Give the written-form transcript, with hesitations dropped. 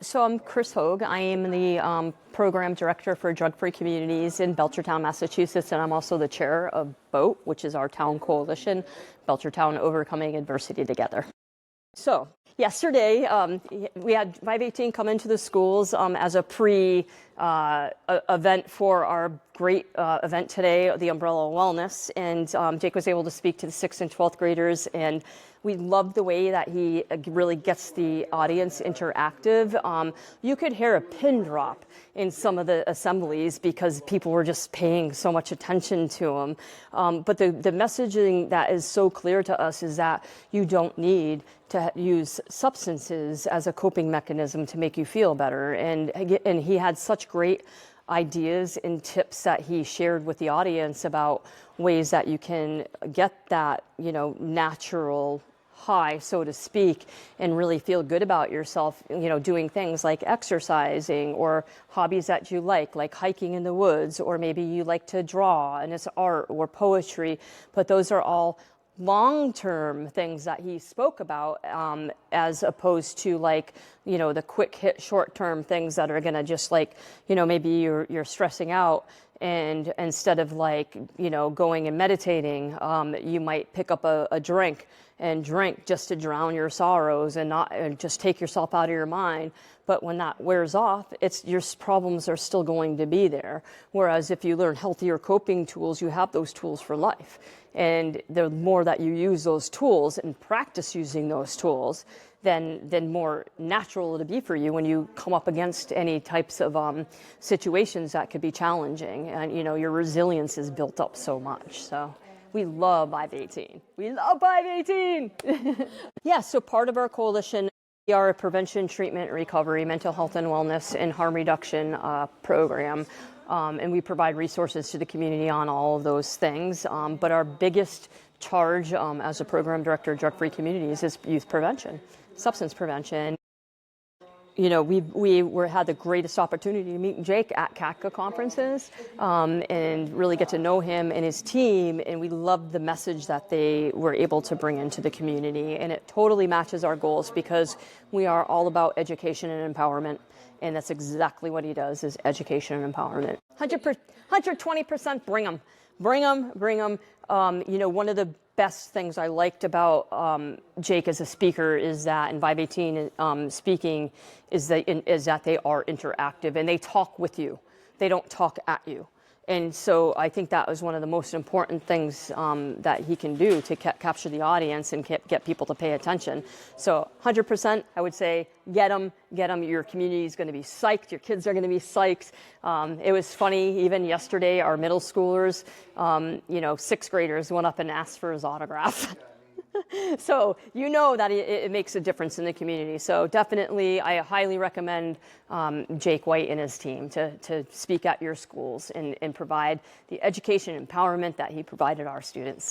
So I'm Chris Hoag. I am the program director for drug-free communities in Belchertown, Massachusetts, and I'm also the chair of BOAT, which is our town coalition, Belchertown Overcoming Adversity Together. So yesterday, we had Vive18 come into the schools as a pre-event for our great event today, the Umbrella Wellness, and Jake was able to speak to the 6th and 12th graders, and we love the way that he really gets the audience interactive. You could hear a pin drop in some of the assemblies because people were just paying so much attention to him. But the messaging that is so clear to us is that you don't need to use substances as a coping mechanism to make you feel better. And he had such great ideas and tips that he shared with the audience about ways that you can get that, natural high, so to speak, and really feel good about yourself, doing things like exercising or hobbies that you like hiking in the woods, or maybe you like to draw and it's art or poetry, but those are all long-term things that he spoke about, as opposed to the quick hit short-term things that are going to just maybe you're stressing out, and instead of going and meditating, you might pick up a drink and drink just to drown your sorrows and just take yourself out of your mind. But when that wears off, your problems are still going to be there. Whereas if you learn healthier coping tools, you have those tools for life. And the more that you use those tools and practice using those tools, then more natural it'll be for you when you come up against any types of situations that could be challenging. And your resilience is built up so much. So we love Vive18. We love Vive18. Yeah, so part of our coalition, we are a prevention, treatment, recovery, mental health and wellness, and harm reduction program. And we provide resources to the community on all of those things. But our biggest charge as a program director of drug-free communities is youth prevention, substance prevention. We had the greatest opportunity to meet Jake at CACA conferences and really get to know him and his team, and we loved the message that they were able to bring into the community, and it totally matches our goals because we are all about education and empowerment, and that's exactly what he does, is education and empowerment. 120%, bring them. One of the best things I liked about Jake as a speaker is that, in Vive18 speaking, is that they are interactive and they talk with you. They don't talk at you. And so I think that was one of the most important things that he can do to capture the audience and get people to pay attention. So 100%, I would say, get them. Your community is going to be psyched. Your kids are going to be psyched. It was funny, even yesterday, our middle schoolers, 6th graders went up and asked for his autograph. So that it makes a difference in the community. So definitely, I highly recommend Jake White and his team to speak at your schools and provide the education and empowerment that he provided our students.